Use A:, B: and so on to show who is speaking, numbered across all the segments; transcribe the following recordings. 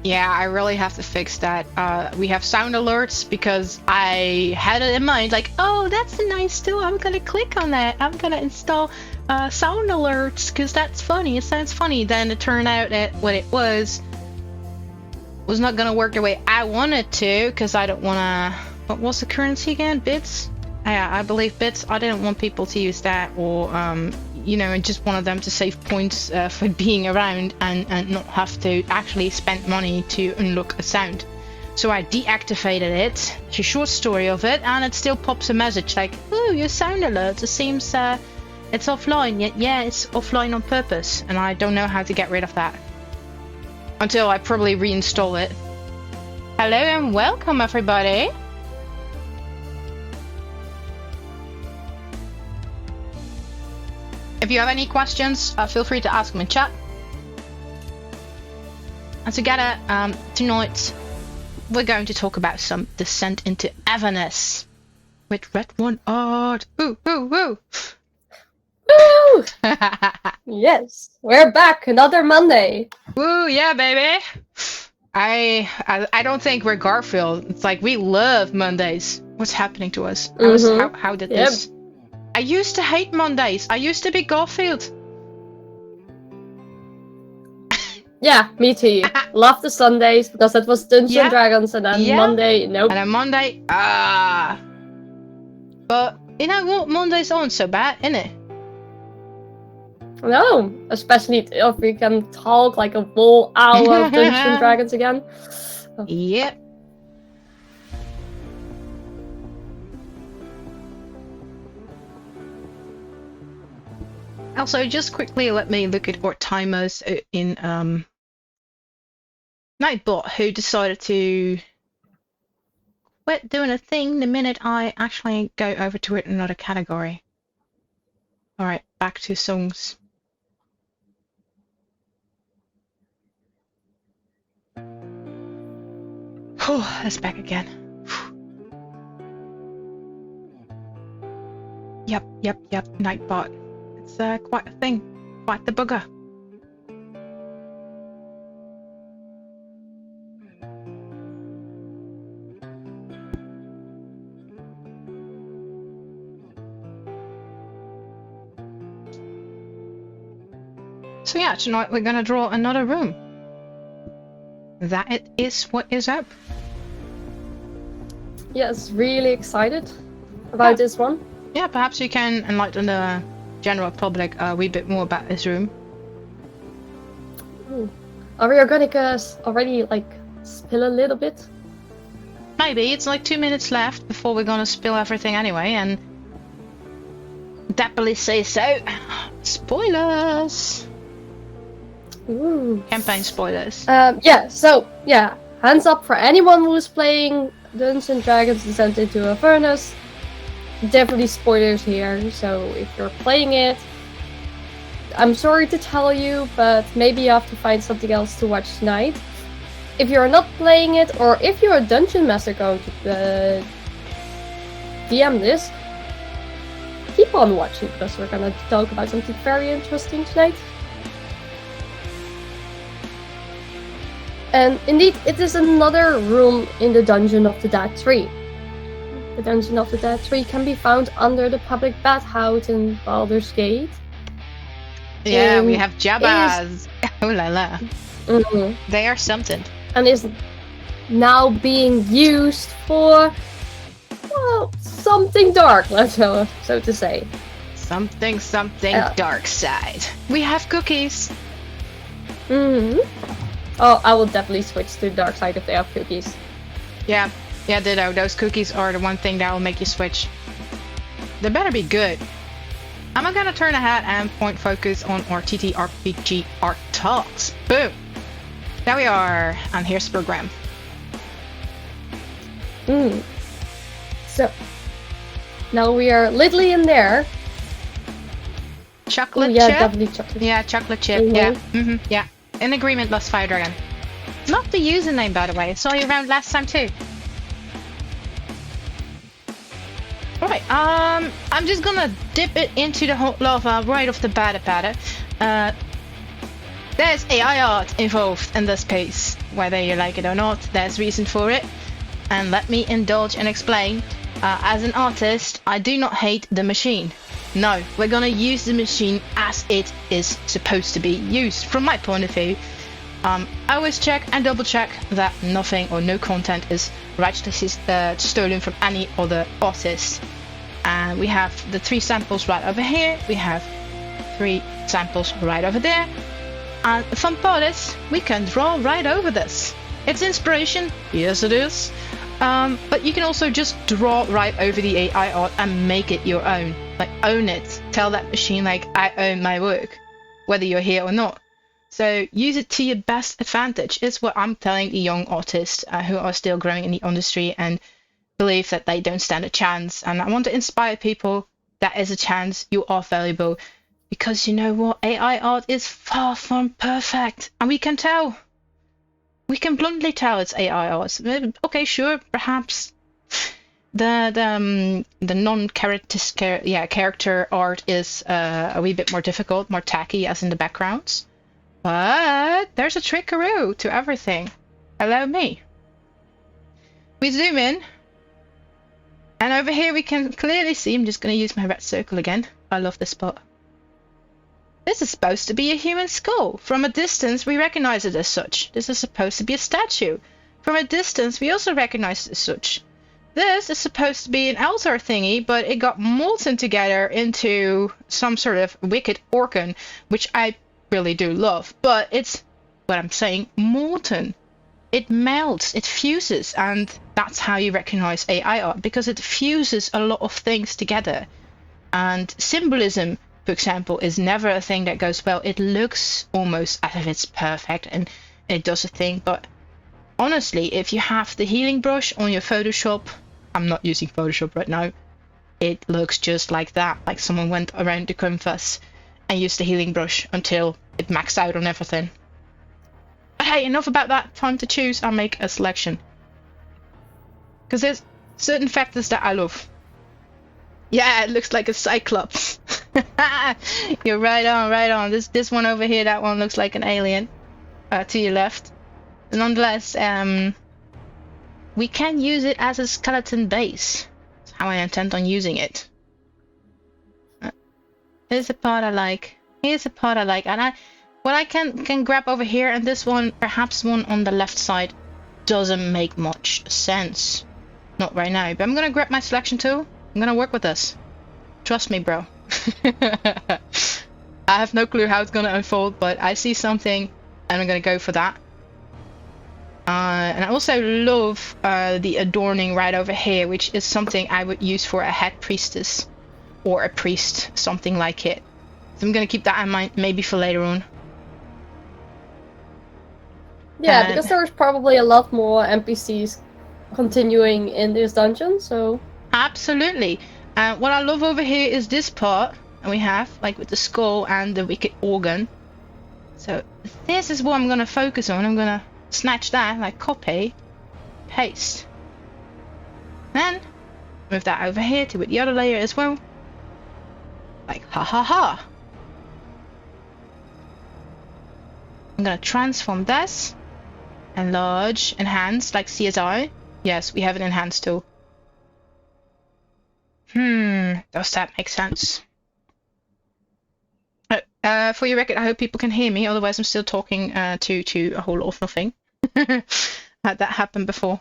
A: Yeah, I really have to fix that. We have sound alerts because I had it in mind, like, oh, that's a nice tool. I'm gonna click on that. I'm gonna install sound alerts because that's funny. It sounds funny. Then it turned out that what it was not gonna work the way I wanted to because I don't wanna. What was the currency again? Bits? Yeah, I believe bits. I didn't want people to use that, or you know, I just wanted them to save points for being around and not have to actually spend money to unlock a sound. So I deactivated it. It's a short story of it, and it still pops a message like, "Oh, your sound alert. It seems it's offline." Yet, yeah, it's offline on purpose, and I don't know how to get rid of that until I probably reinstall it. Hello and welcome, everybody. If you have any questions, feel free to ask them in chat. And together, tonight, we're going to talk about some descent into Avernus with RedOneArt. Ooh, ooh, ooh.
B: Woo! Yes, we're back. Another Monday.
A: Woo, yeah, baby. I don't think we're Garfield. It's like we love Mondays. What's happening to us? How did this? I used to hate Mondays. I used to be Garfield.
B: Yeah, me too. Love the Sundays because that was Dungeons and Dragons, and then Monday, nope.
A: And then Monday, But you know what? Mondays aren't so bad, innit?
B: No, especially if we can talk like a full hour of Dungeons and Dragons again.
A: Yep. Also, just quickly let me look at our timers in Nightbot, who decided to quit doing a thing the minute I actually go over to it in another category. Alright, back to songs. Oh, that's back again. Yep, Nightbot. It's quite a thing. Quite the bugger. So yeah, tonight we're gonna draw another room. That it is what is up.
B: Yes, really excited about this one.
A: Yeah, perhaps you can enlighten the general public a wee bit more about this room.
B: Ooh. Are we organic already like spill a little bit?
A: Maybe. It's like 2 minutes left before we're gonna spill everything anyway, and happily say so. Spoilers!
B: Ooh.
A: Campaign spoilers.
B: Hands up for anyone who's playing Dungeons and Dragons Descent into Avernus. Definitely spoilers here, so if you're playing it, I'm sorry to tell you, but maybe you have to find something else to watch tonight. If you're not playing it, or if you're a Dungeon Master going to DM this, keep on watching, because we're gonna talk about something very interesting tonight. And indeed, it is another room in the Dungeon of the Dead Tree. The Dungeon of the Dead Tree can be found under the public bathhouse in Baldur's Gate.
A: Yeah, we have Jabbas. Oh la la.
B: Mm-hmm.
A: They are something. And
B: is now being used for, well, something dark, so to say.
A: Something dark side. We have cookies.
B: Mm-hmm. Oh, I will definitely switch to the dark side if they have cookies.
A: Yeah, ditto. Those cookies are the one thing that will make you switch. They better be good. I'm gonna turn ahead and point focus on our TTRPG art talks. Boom! There we are, and here's the program.
B: So, now we are literally in there.
A: Chocolate
B: chip?
A: Yeah,
B: definitely chocolate.
A: Yeah, chocolate chip.
B: Mm-hmm.
A: Yeah. In agreement, plus Fire Dragon. Not the username, by the way. I saw you around last time too. Alright, I'm just gonna dip it into the hot lava right off the bat about it. There's AI art involved in this piece. Whether you like it or not, there's reason for it. And let me indulge and explain. As an artist, I do not hate the machine. No, we're gonna use the machine as it is supposed to be used. From my point of view, I always check and double check that nothing or no content is rightly stolen from any other artist. And we have the 3 samples right over here. We have 3 samples right over there. And the fun part is, we can draw right over this. It's inspiration, yes it is. But you can also just draw right over the AI art and make it your own. Like, own it. Tell that machine, like, I own my work, whether you're here or not. So use it to your best advantage. It's what I'm telling the young artists who are still growing in the industry and believe that they don't stand a chance. And I want to inspire people. That is a chance. You are valuable. Because you know what? AI art is far from perfect. And we can tell. We can bluntly tell it's AI art. Okay, sure, perhaps the character art is a wee bit more difficult, more tacky, as in the backgrounds. But there's a trickaroo to everything. Allow me. We zoom in, and over here we can clearly see. I'm just going to use my red circle again. I love this spot. This is supposed to be a human skull. From a distance, we recognize it as such. This is supposed to be a statue. From a distance, we also recognize it as such. This is supposed to be an altar thingy, but it got molten together into some sort of wicked organ, which I really do love. But it's, what I'm saying, molten. It melts, it fuses, and that's how you recognize AI art, because it fuses a lot of things together. And symbolism, for example, is never a thing that goes well. It looks almost as if it's perfect and it does a thing, but honestly, if you have the healing brush on your Photoshop, I'm not using Photoshop right now, it looks just like that, like someone went around the canvas and used the healing brush until it maxed out on everything. But hey, enough about that. Time to choose. I'll make a selection. Because there's certain factors that I love. Yeah, it looks like a cyclops. You're right on, right on. This one over here, that one looks like an alien to your left. Nonetheless, we can use it as a skeleton base. That's how I intend on using it. Here's the part I like. Here's the part I like. And what I can grab over here, and this one, perhaps one on the left side, doesn't make much sense. Not right now, but I'm gonna grab my selection tool. I'm gonna work with this. Trust me, bro. I have no clue how it's gonna unfold, but I see something and I'm gonna go for that. And I also love the adorning right over here, which is something I would use for a head priestess or a priest, something like it. So I'm gonna keep that in mind, maybe for later on.
B: Yeah, because there's probably a lot more NPCs continuing in this dungeon, so...
A: Absolutely. What I love over here is this part, and we have, like, with the skull and the wicked organ. So this is what I'm gonna focus on. I'm gonna snatch that, like, copy, paste. Then move that over here to with the other layer as well. Like, ha ha ha. I'm gonna transform this. Enlarge, enhance, like CSI. Yes, we have an enhance tool. Does that make sense? For your record, I hope people can hear me, otherwise I'm still talking to a whole lot of nothing. Had that happen before.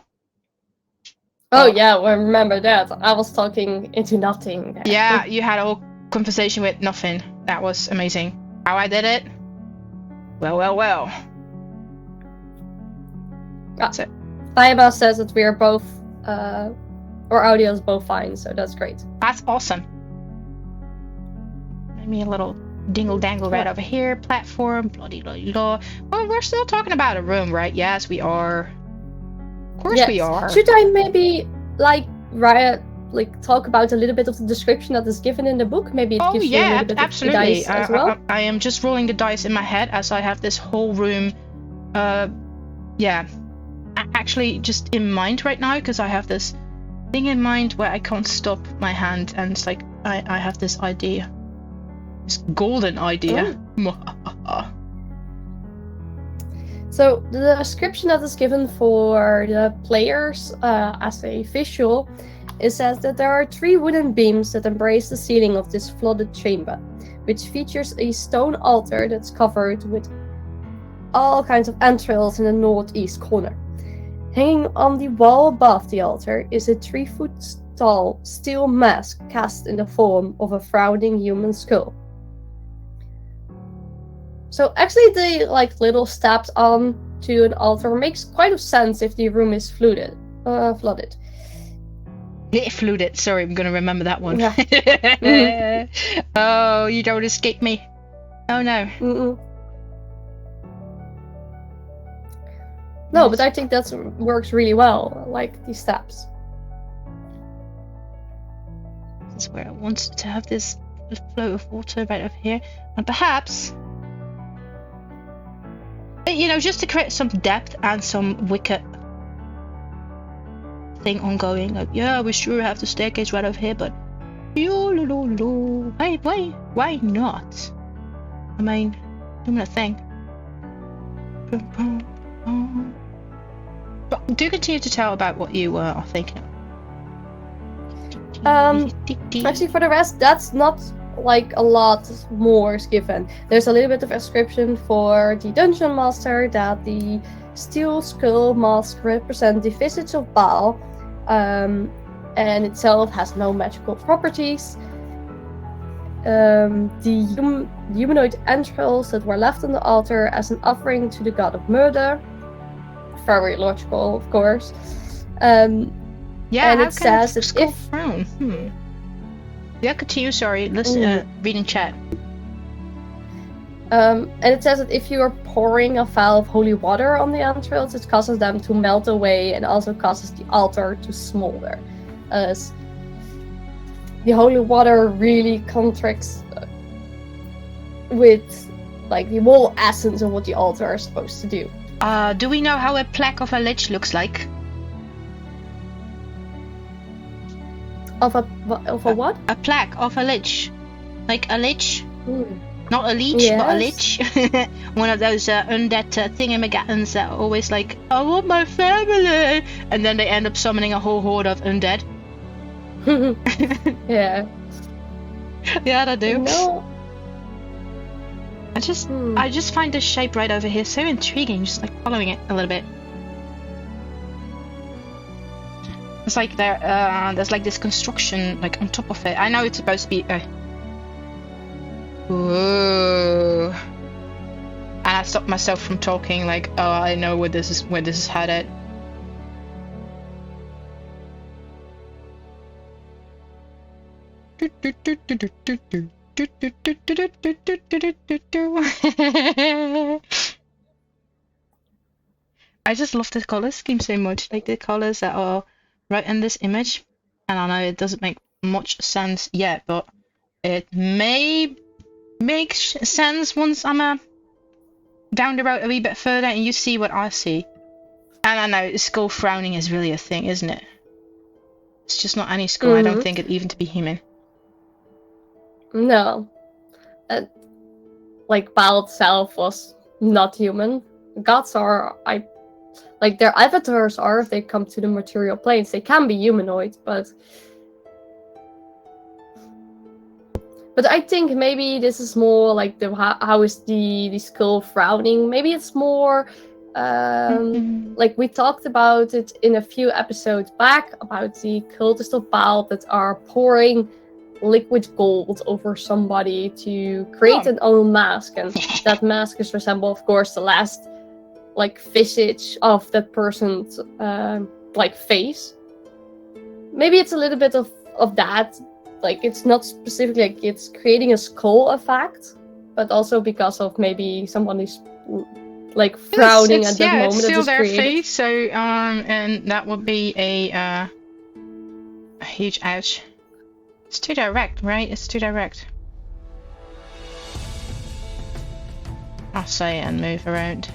B: Oh yeah, well, remember that. I was talking into nothing.
A: Yeah, you had a whole conversation with nothing. That was amazing. How I did it? Well, well, well. That's it.
B: Taiba says that we are both, our audio is both fine, so that's great.
A: That's awesome. Maybe a little dingle-dangle right over here. Platform, blah-de-blah-de-blah. Well, we're still talking about a room, right? Yes, we are. Of course we are.
B: Should I maybe, like talk about a little bit of the description that is given in the book? Maybe it gives you a little bit of the dice as well?
A: I am just rolling the dice in my head as I have this whole room, actually just in mind right now, because I have this thing in mind where I can't stop my hand, and it's like I have this idea, this golden idea.
B: So the description that is given for the players as a visual, it says that there are 3 wooden beams that embrace the ceiling of this flooded chamber, which features a stone altar that's covered with all kinds of entrails in the northeast corner. Hanging on the wall above the altar is a 3-foot tall steel mask cast in the form of a frowning human skull. So actually the little steps on to an altar makes quite a sense if the room is flooded.
A: Flooded. Sorry, I'm gonna remember that one.
B: Yeah.
A: Oh, you don't escape me. Oh no.
B: No, but I think that works really well, like these steps.
A: This is where I wanted to have this flow of water right over here, and perhaps, just to create some depth and some wicked thing ongoing. Like, yeah, we sure have the staircase right over here, but why not? I mean, doing a thing. But do continue to tell about what you are thinking.
B: Actually, for the rest, that's not a lot more is given. There's a little bit of description for the dungeon master that the steel skull mask represents the visage of Bhaal, and itself has no magical properties. The humanoid entrails that were left on the altar as an offering to the god of murder. Very logical, of course. And it says that if
A: frown. Yeah, continue. Sorry, listen. Reading chat.
B: And it says that if you are pouring a vial of holy water on the entrails, it causes them to melt away and also causes the altar to smolder. As the holy water really contracts with the whole essence of what the altar is supposed to do.
A: Do we know how a plaque of a lich looks like?
B: Of a what?
A: A plaque of a lich. Like a lich. Not a leech, but a lich. One of those undead thingamagattons that are always like, I want my family! And then they end up summoning a whole horde of undead.
B: Yeah.
A: Yeah, they do.
B: No.
A: I just find this shape right over here so intriguing, just following it a little bit. It's like there's this construction on top of it. I know it's supposed to be whoa. And I stopped myself from talking oh, I know where this is headed. I just love the color scheme so much, the colors that are right in this image, and I know it doesn't make much sense yet, but it may make sense once I'm down the road a wee bit further and you see what I see. And I know skull frowning is really a thing, isn't it? It's just not any skull. I don't think it even to be human.
B: No. Bhaal itself was not human. Gods are, their avatars are if they come to the material planes. They can be humanoid, but I think maybe this is more how is the skull frowning? Maybe it's more we talked about it in a few episodes back about the cultists of Bhaal that are pouring liquid gold over somebody to create an own mask, and that mask is resemble, of course, the last visage of that person's face. Maybe it's a little bit of that. It's not specifically it's creating a skull effect, but also because of maybe someone is frowning at that moment.
A: It's still
B: that
A: their
B: created.
A: face, so and that would be a huge ouch. It's too direct, right? It's too direct. I'll say it and move around.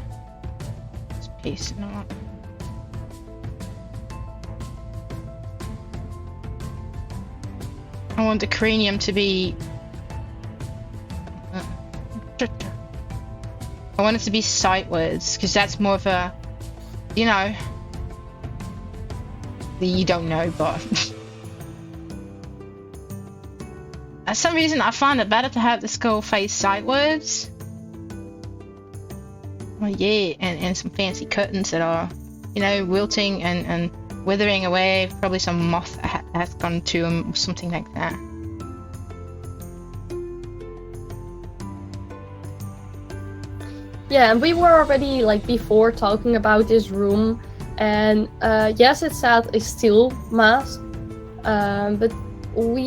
A: This piece, not. I want the cranium to be I want it to be sideways, because that's more of a, you know, you don't know, but for some reason I find it better to have the skull face sideways. Oh yeah, and some fancy curtains that are, you know, wilting and withering away. Probably some moth has gone to them, or something like that.
B: Yeah, and we were already, like, before talking about this room, and yes, it had a steel mask, but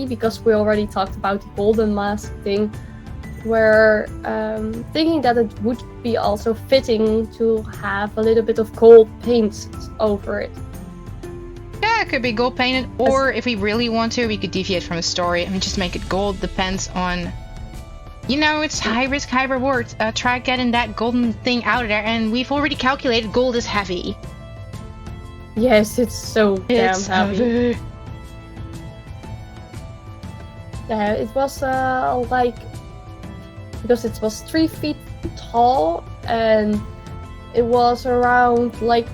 B: because we already talked about the golden mask thing, we're thinking that it would be also fitting to have a little bit of gold paint over it.
A: Yeah, it could be gold painted, or if we really want to, we could deviate from the story and just make it gold. Depends on, you know, it's high risk, high reward. Try getting that golden thing out of there, and we've already calculated gold is heavy.
B: Yes, it's so damn heavy. Yeah, it was like, because it was 3 feet tall, and it was around like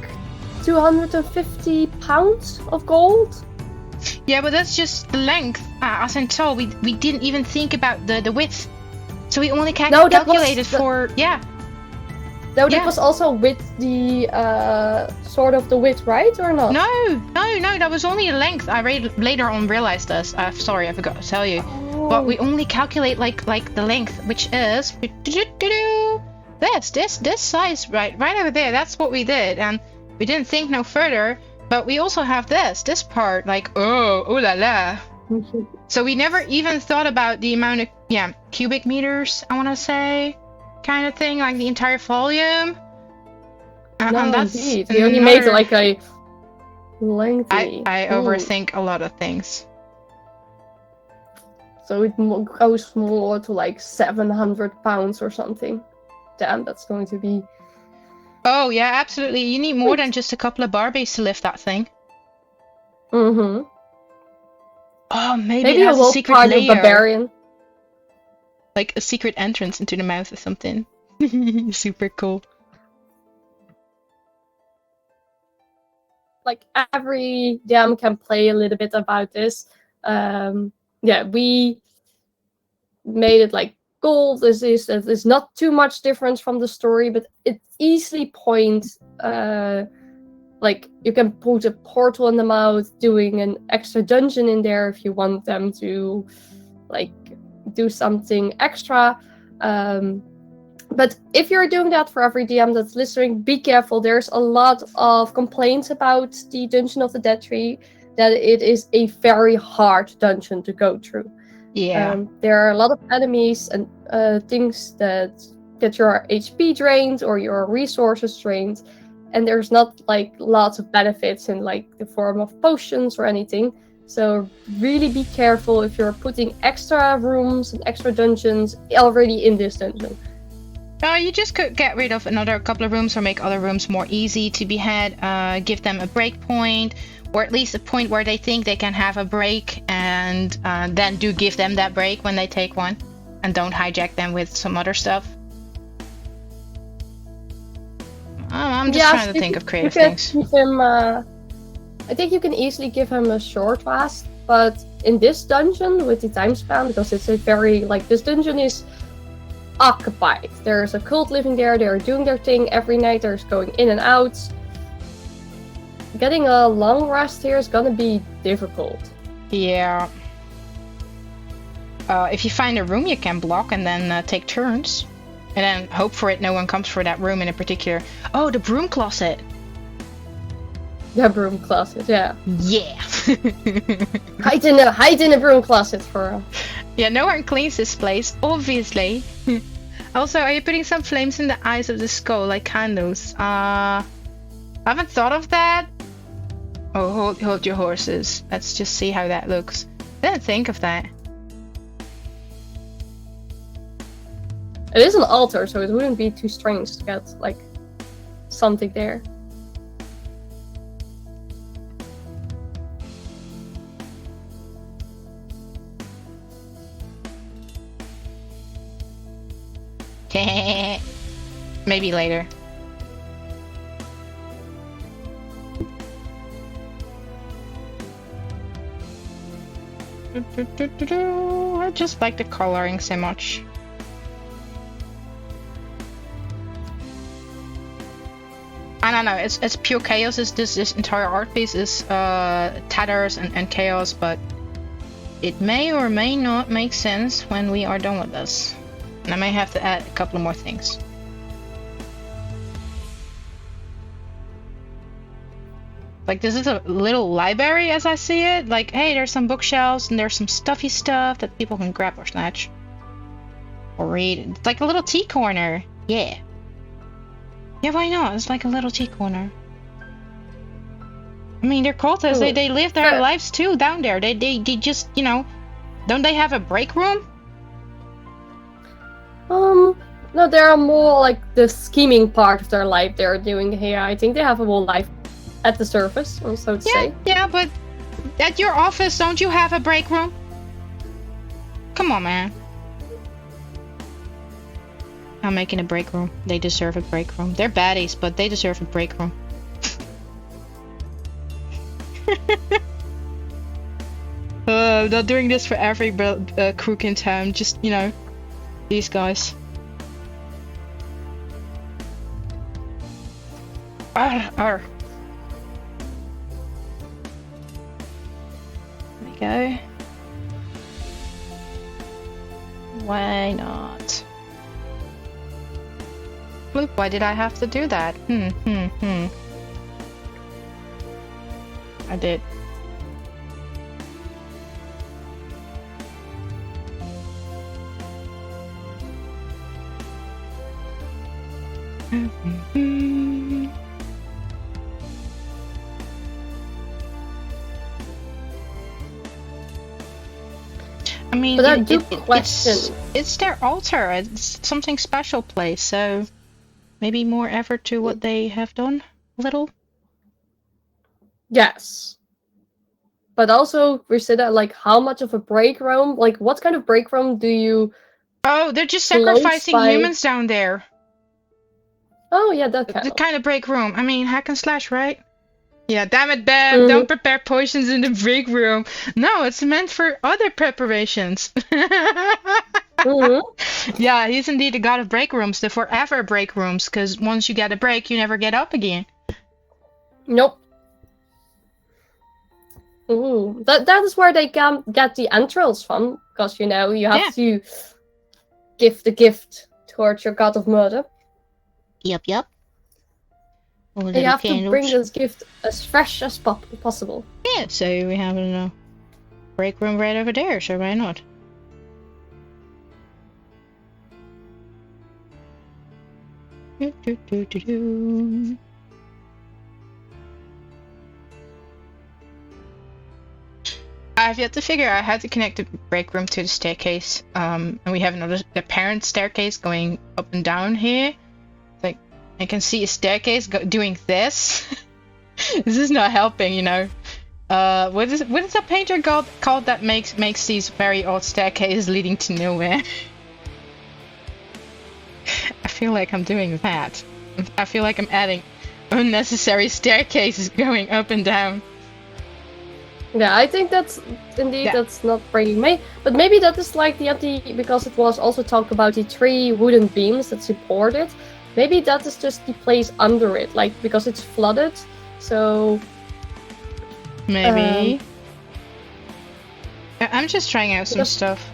B: 250 pounds of gold.
A: Yeah, but that's just the length. As in tall, we didn't even think about the width, so we only calculated for yeah.
B: No, that was also with the sort of the width, right, or not?
A: No, that was only a length. I later on realized this. Sorry, I forgot to tell you.
B: Oh.
A: But we only calculate like the length, which is this size right over there. That's what we did, and we didn't think no further. But we also have this part, like oh la la. So we never even thought about the amount of cubic meters, I want to say, kind of thing, like the entire volume.
B: No,
A: and that's
B: indeed. We only made it like a lengthy.
A: I overthink a lot of things.
B: So it goes more to like 700 pounds or something. Damn, that's going to be...
A: Oh yeah, absolutely. You need more than just a couple of Barbies to lift that thing.
B: Mm-hmm.
A: Oh, maybe it has a secret layer. Barbarian. Like a secret entrance into the mouth or something. Super cool.
B: Like every DM can play a little bit about this. Yeah, we made it like gold. There's not too much difference from the story, but it easily points. Like you can put a portal in the mouth, doing an extra dungeon in there if you want them to, like, do something extra. But if you're doing that for every DM that's listening, be careful. There's a lot of complaints about the Dungeon of the Dead Tree, that it is a very hard dungeon to go through.
A: Yeah.
B: There are a lot of enemies and things that get your HP drained or your resources drained, and there's not like lots of benefits in like the form of potions or anything. So really be careful if you're putting extra rooms and extra dungeons already in this dungeon.
A: You just could get rid of another couple of rooms or make other rooms more easy to be had. Give them a break point, or at least a point where they think they can have a break, and then do give them that break when they take one, and don't hijack them with some other stuff. I'm just trying to think of creative things.
B: Give him, I think you can easily give him a short rest, but in this dungeon with the time span, because it's a very, like, this dungeon is occupied. There's a cult living there, they're doing their thing every night, there's going in and out. Getting a long rest here is gonna be difficult.
A: Yeah. If you find a room you can block and then take turns. And then hope for it no one comes for that room in a particular... Oh, the broom closet!
B: The broom closet, yeah.
A: Yeah!
B: hide in a broom closet for...
A: Yeah, no one cleans this place, obviously. Also, are you putting some flames in the eyes of the skull, like candles? I haven't thought of that. Oh, hold your horses. Let's just see how that looks. I didn't think of that.
B: It is an altar, so it wouldn't be too strange to get, like, something there.
A: maybe later. I just like the coloring so much. I don't know, it's pure chaos. This entire art piece is tatters and chaos, but it may or may not make sense when we are done with this. And I may have to add a couple more things. Like, this is a little library as I see it. Like, hey, there's some bookshelves and there's some stuffy stuff that people can grab or snatch. Or read. It's like a little tea corner. Yeah. Yeah, why not? It's like a little tea corner. I mean, they're cultists. They live their lives too down there. They just, you know, don't they have a break room?
B: No, they are more like the scheming part of their life they're doing here. I think they have a whole life at the surface, so to say.
A: Yeah, but at your office, don't you have a break room? Come on, man. I'm making a break room. They deserve a break room. They're baddies, but they deserve a break room. I'm not doing this for every crook in town. Just, you know, these guys. Arr. There we go. Why not? Look, why did I have to do that? I did. I mean,
B: but I do question.
A: It's their altar. It's something special place, so maybe more effort to what they have done. A little.
B: Yes. But also consider like how much of a break room, like what kind of break room do you?
A: Oh, they're just sacrificing humans down there.
B: Oh yeah, that kind
A: the kind of break room. I mean, hack and slash, right? Yeah, damn it, Ben. Don't prepare potions in the break room. No, it's meant for other preparations. Yeah, he's indeed the god of break rooms, the forever break rooms, because once you get a break, you never get up again.
B: Nope. Ooh, that is where they can get the entrails from, because, you know, you have to give the gift towards your god of murder.
A: Yep.
B: You have to bring this gift as fresh as possible.
A: Yeah, so we have a break room right over there, so why not? I've yet to figure out how to connect the break room to the staircase. And we have another apparent staircase going up and down here. Like, I can see a staircase doing this. This is not helping, you know. What is that painter called that makes these very odd staircases leading to nowhere? I feel like I'm doing that. I feel like I'm adding unnecessary staircases going up and down.
B: Yeah, I think that's not bringing me. But maybe that is like because it was also talked about the 3 wooden beams that support it. Maybe that is just the place under it, like because it's flooded. So
A: maybe. I'm just trying out some stuff.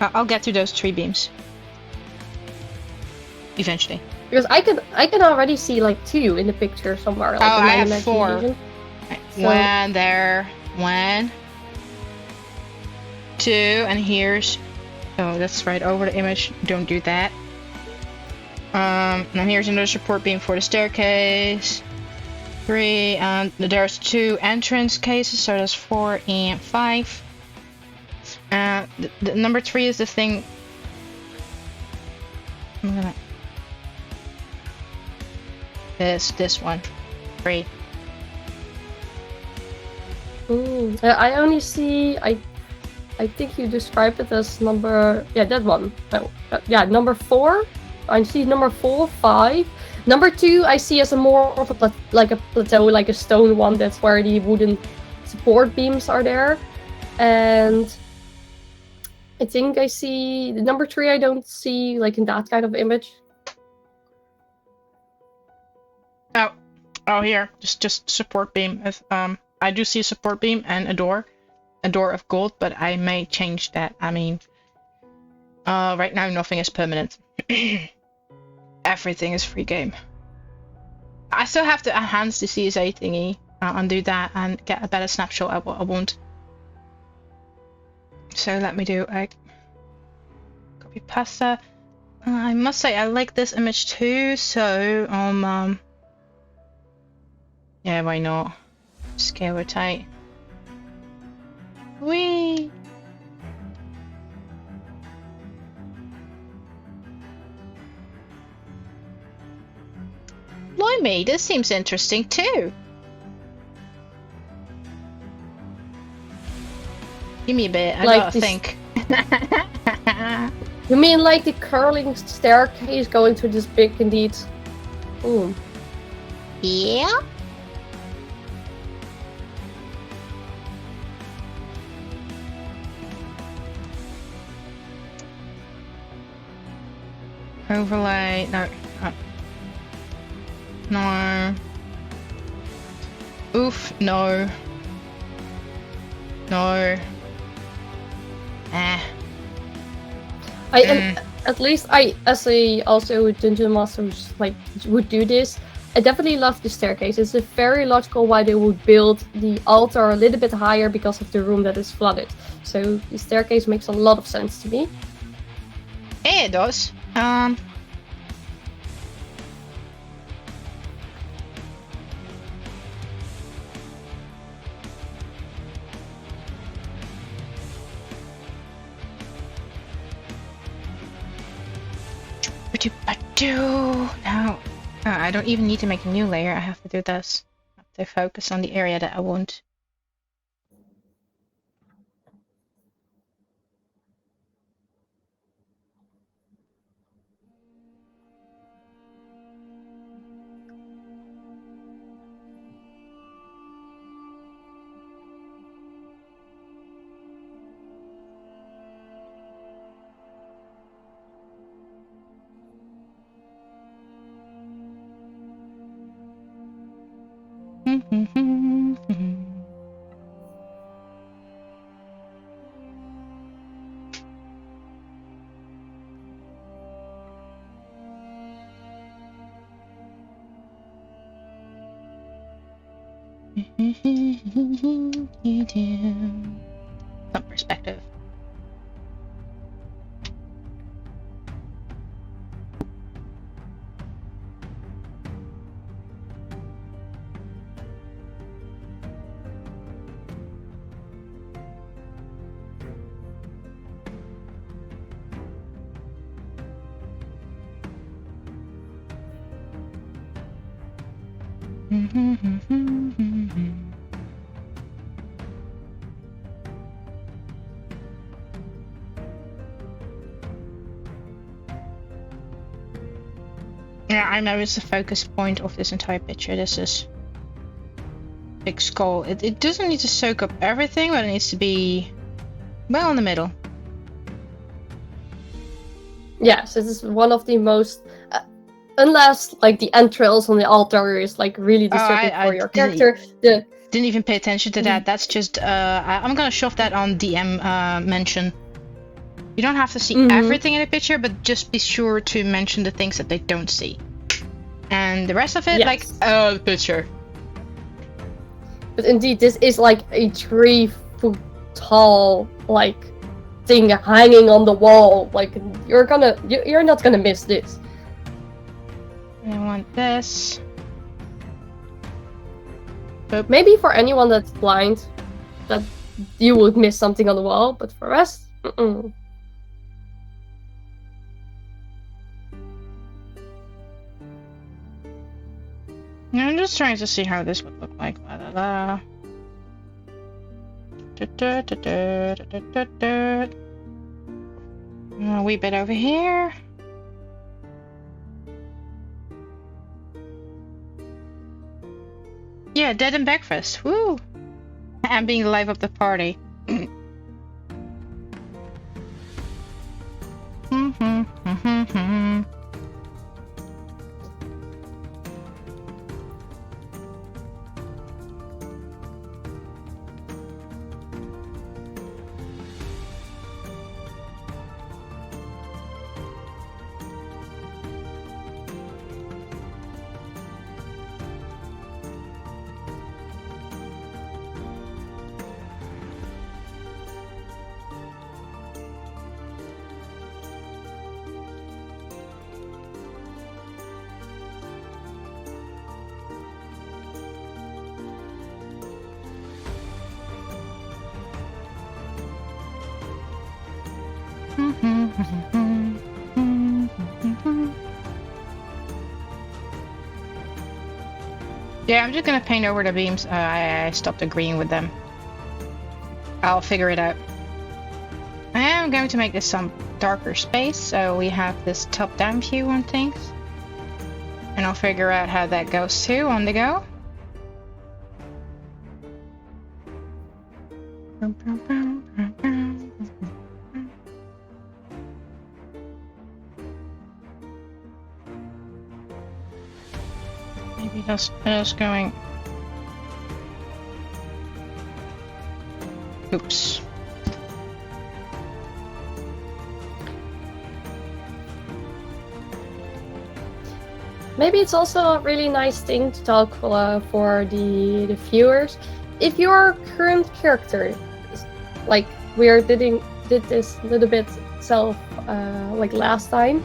A: I'll get to those 3 beams eventually.
B: Because I can already see like 2 in the picture somewhere. Like
A: I have 4. So, 1 there, 1, 2, and here's. Oh, that's right over the image. Don't do that. And here's another support beam for the staircase. 3, and there's 2 entrance cases, so that's 4 and 5. The number 3 is the thing. I'm gonna. This one, 3.
B: Ooh, I only see. I think you described it as number. Yeah, that one. Oh, yeah, number 4. I see number 4, 5. Number 2 I see as a more of a plateau, like a stone one. That's where the wooden support beams are there. And I think I see the number 3. I don't see like in that kind of image.
A: Oh, here, just support beam. I do see a support beam and a door of gold, but I may change that. I mean, right now nothing is permanent. Everything is free game. I still have to enhance the CSA thingy, undo that, and get a better snapshot of what I want. So let me do a copy pasta. I must say I like this image too. So yeah, why not? Scale it tight. Whee! Blimey, this seems interesting too. Give me a bit, I gotta think.
B: You mean like the curling staircase going to this big indeed? Ooh.
A: Yeah? Overlay, no. No. Oof, no. No.
B: At least I, as a also dungeon master who's like would do this, I definitely love the staircase. It's a very logical why they would build the altar a little bit higher because of the room that is flooded. So the staircase makes a lot of sense to me.
A: It does. No. I don't even need to make a new layer. I have to do this. I have to focus on the area that I want. Some perspective. Yeah, I know it's the focus point of this entire picture. This is big skull. It doesn't need to soak up everything, but it needs to be well in the middle.
B: Yes, this is one of the most, unless like the entrails on the altar is like really disturbing for your character.
A: Didn't even pay attention to that. That's just I'm gonna shove that on DM mention. You don't have to see everything in the picture, but just be sure to mention the things that they don't see. And the rest of it, like, the picture.
B: But indeed, this is like a 3-foot tall, like, thing hanging on the wall. Like, you're not gonna miss this.
A: I want this. Boop.
B: Maybe for anyone that's blind, that you would miss something on the wall, but for us,
A: I'm just trying to see how this would look like. La, la, la. A wee bit over here. Yeah, dead and breakfast. Woo! And being the life of the party. Yeah, I'm just gonna paint over the beams. I stopped agreeing with them. I'll figure it out. I am going to make this some darker space, so we have this top-down view on things. And I'll figure out how that goes too on the go. Maybe that's going. Oops.
B: Maybe it's also a really nice thing to talk for the viewers. If your current character, like we did this a little bit like last time,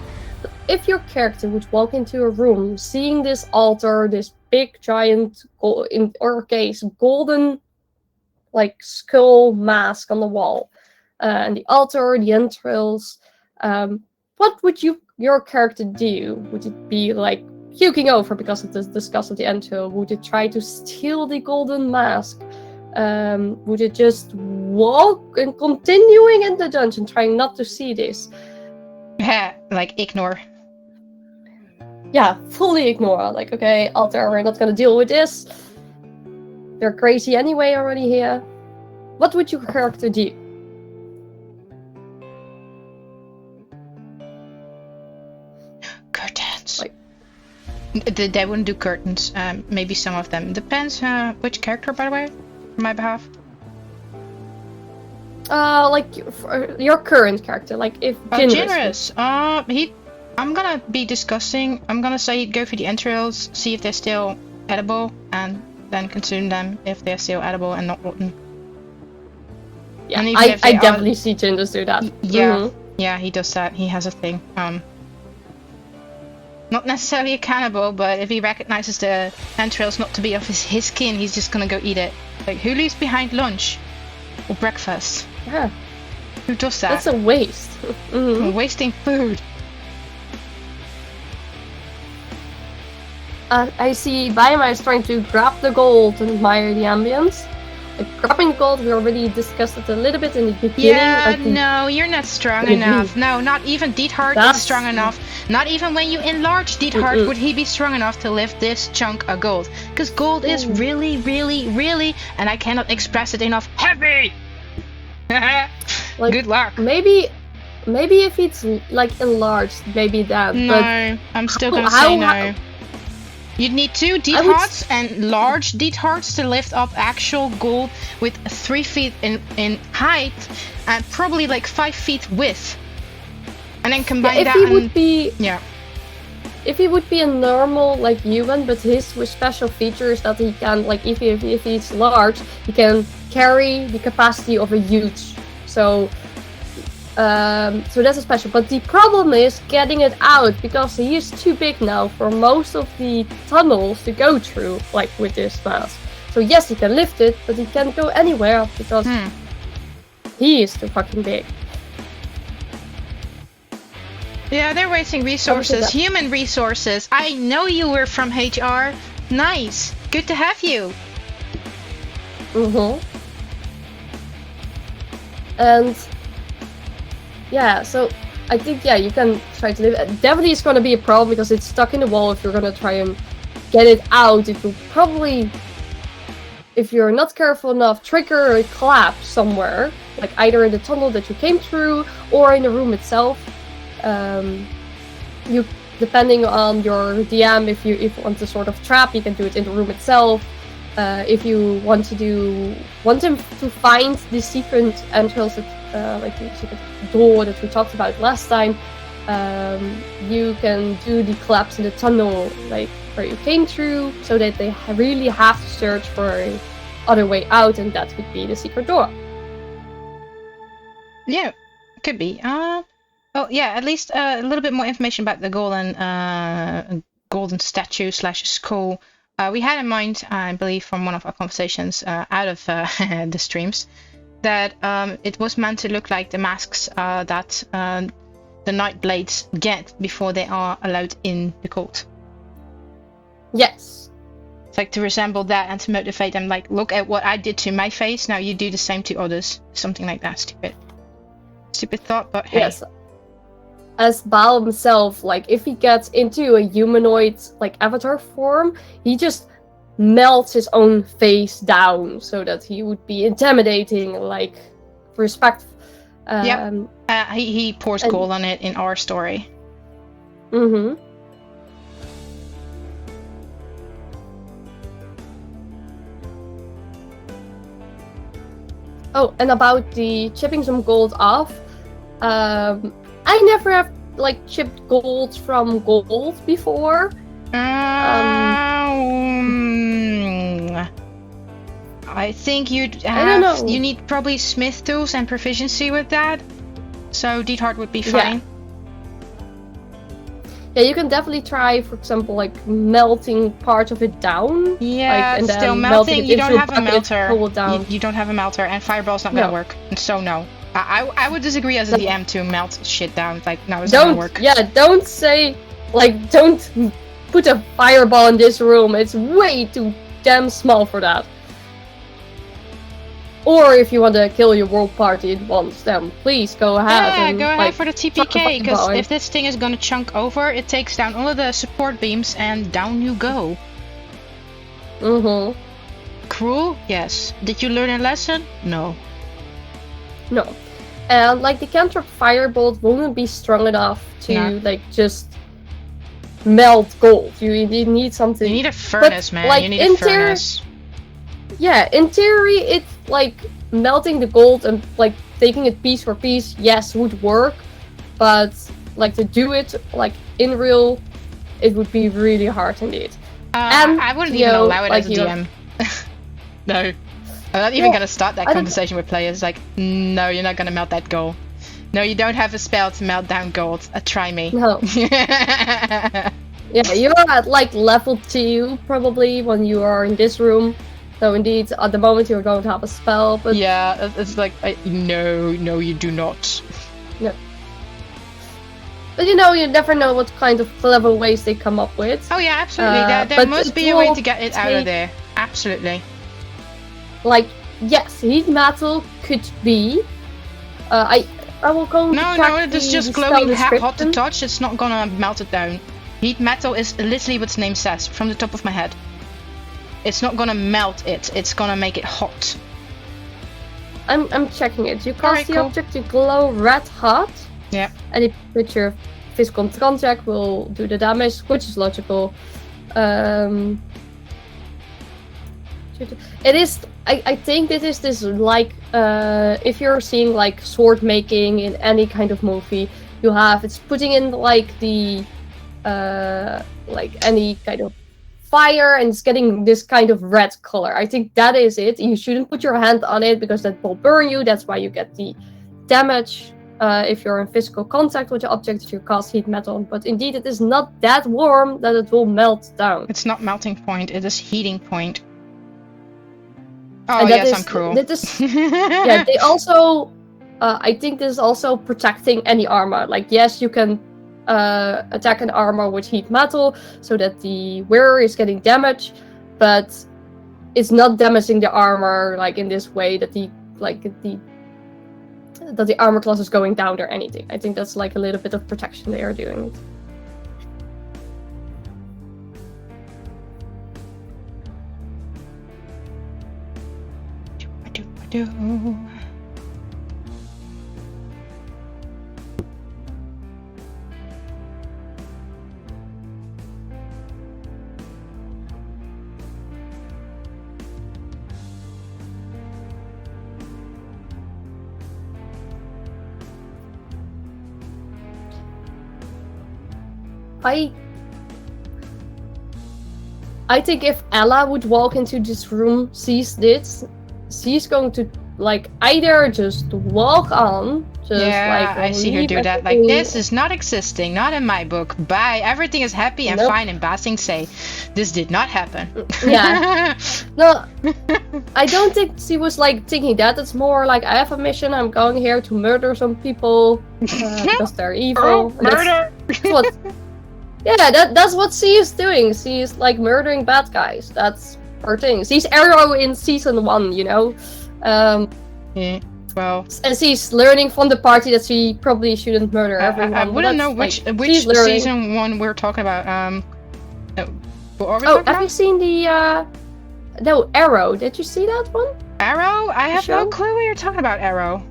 B: if your character would walk into a room seeing this altar, this big giant, in our case, golden like skull mask on the wall, and the altar, the entrails, what would your character do? Would it be like puking over because of the disgust of the entrail? Would it try to steal the golden mask? Would it just walk and continuing in the dungeon, trying not to see this?
A: Yeah, like ignore.
B: Yeah, fully ignore. Like, okay, altar, we're not gonna deal with this. They're crazy anyway already here. What would your character do?
A: Curtains. Like, they wouldn't do curtains. Maybe some of them. Depends which character, by the way, on my behalf.
B: Like your current character, like if
A: Generous. I'm gonna be disgusting. I'm gonna say go for the entrails, see if they're still edible, and then consume them if they're still edible and not rotten.
B: Yeah, I definitely see Gingers do that.
A: Yeah, yeah, he does that. He has a thing. Not necessarily a cannibal, but if he recognizes the entrails not to be of his skin, he's just gonna go eat it. Like, who leaves behind lunch or breakfast?
B: Yeah.
A: Who does that?
B: That's a waste.
A: Wasting food.
B: I see Baima is trying to grab the gold and admire the ambience. Like, grabbing the gold, we already discussed it a little bit in the beginning.
A: Yeah,
B: like
A: no, you're not strong enough. No, not even Diethard is strong enough. Not even when you enlarge Diethard would he be strong enough to lift this chunk of gold. Because gold is really, really, really, and I cannot express it enough, heavy! Like, good luck.
B: Maybe if it's like enlarged, maybe that.
A: No, but I'm still gonna say no. You'd need 2 Diethards and large Diethards to lift up actual gold with 3 feet in height and probably like 5 feet width. And then combine that
B: if he would be a normal like human, but his special feature is that he can, like, if he's large, he can carry the capacity of a huge. So that's a special, but the problem is getting it out because he is too big now for most of the tunnels to go through, like with this mask. So yes, he can lift it, but he can't go anywhere because he is too fucking big.
A: Yeah, they're wasting resources, human resources. I know you were from HR. Nice, good to have you.
B: And yeah, so I think, yeah, you can try to live. Definitely it's going to be a problem because it's stuck in the wall. If you're going to try and get it out, it will probably if you're not careful enough, trigger a collapse somewhere, like either in the tunnel that you came through or in the room itself. You, depending on your DM, if you want to sort of trap, you can do it in the room itself. If you want them to find the secret entrance, like the secret door that we talked about last time, you can do the collapse in the tunnel, like where you came through, so that they really have to search for a other way out, and that would be the secret door.
A: Yeah, could be. Oh yeah, at least a little bit more information about the golden statue / skull. We had in mind, I believe, from one of our conversations out of the streams, that it was meant to look like the masks that the Nightblades get before they are allowed in the cult.
B: Yes.
A: It's like to resemble that and to motivate them, like, look at what I did to my face, now you do the same to others. Something like that. Stupid thought, but hey.
B: Yes. As Bhaal himself, like, if he gets into a humanoid, like, avatar form, he just melts his own face down so that he would be intimidating, like, respect.
A: He pours gold on it in our story.
B: Mm-hmm. Oh, and about the chipping some gold off, I never have, like, chipped gold from gold before.
A: I think you need probably smith tools and proficiency with that, so Deethard would be fine.
B: Yeah, you can definitely try, for example, like, melting part of it down.
A: Yeah,
B: like, and
A: still
B: then
A: melting. You don't have a
B: bucket,
A: melter. You don't have a melter, and fireball's not gonna work. So no. I would disagree as a DM to melt shit down. Like, no, it's not gonna work.
B: Yeah, don't say, like, don't put a fireball in this room. It's way too damn small for that. Or if you want to kill your world party at once, then please go ahead.
A: Yeah,
B: and,
A: go ahead
B: like,
A: for the TPK, because if this thing is gonna chunk over, it takes down all of the support beams, and down you go.
B: Mm-hmm.
A: Cruel? Yes. Did you learn a lesson? No.
B: No. And, like, the cantrip firebolt won't be strong enough to, like, just melt gold. You need something.
A: You need a furnace, man.
B: Like,
A: you need a furnace.
B: Yeah, in theory, it's like melting the gold and, like, taking it piece for piece, yes, would work. But, like, to do it, like, in real, it would be really hard indeed.
A: I wouldn't even allow it as a DM. No. I'm not even going to start that conversation with players. Like, no, you're not going to melt that gold. No, you don't have a spell to melt down gold. Try me.
B: No. Yeah, you're at, like, level 2, probably, when you are in this room. So, indeed, at the moment, you don't have a spell, but...
A: Yeah, it's like, no, you do not.
B: No. But, you never know what kind of clever ways they come up with.
A: Oh, yeah, absolutely. There must be a way to get it out of there. Absolutely.
B: Like, yes, heat metal could be. I will go.
A: No, it's just glowing hot to touch. It's not gonna melt it down. Heat metal is literally what its name says, from the top of my head. It's not gonna melt it. It's gonna make it hot.
B: I'm checking it. You cast the object to glow red hot.
A: Yeah.
B: And if you put your physical contact, will do the damage, which is logical. It is. I think this is like if you're seeing, like, sword making in any kind of movie, it's putting in, like, the like any kind of fire, and it's getting this kind of red color. I think that is it. You shouldn't put your hand on it because that will burn you. That's why you get the damage if you're in physical contact with the object that you cast heat metal. But indeed, it is not that warm that it will melt down.
A: It's not melting point. It is heating point. Oh, yes, I'm cruel.
B: Yeah, they also... I think this is also protecting any armor. Like, yes, you can attack an armor with heat metal so that the wearer is getting damage, but it's not damaging the armor, like, in this way that the armor class is going down or anything. I think that's, like, a little bit of protection they are doing.
A: do.
B: I think if Ella would walk into this room, sees this, she's going to like either just walk on, just
A: Yeah,
B: like
A: I see her
B: leave
A: do that. Like,
B: everything-
A: this is not existing, not in my book. Bye. Everything is happy and
B: Nope.
A: fine and Basing say, this did not happen.
B: Yeah. No, I don't think she was like thinking that. It's more like I have a mission. I'm going here to murder some people because they're evil.
A: Oh, murder!
B: That's what. Yeah, that's what she is doing. She's like murdering bad guys. That's her thing. She's Arrow in season 1, you know.
A: Yeah, well,
B: And she's learning from the party that she probably shouldn't murder everyone.
A: I
B: but
A: wouldn't know
B: that's,
A: which
B: she's learning.
A: season 1 we're talking about. What are we
B: Oh,
A: talking
B: have you
A: about?
B: seen the no, Arrow? Did you see that one?
A: Arrow? I have no
B: show?
A: clue what you're talking about, Arrow.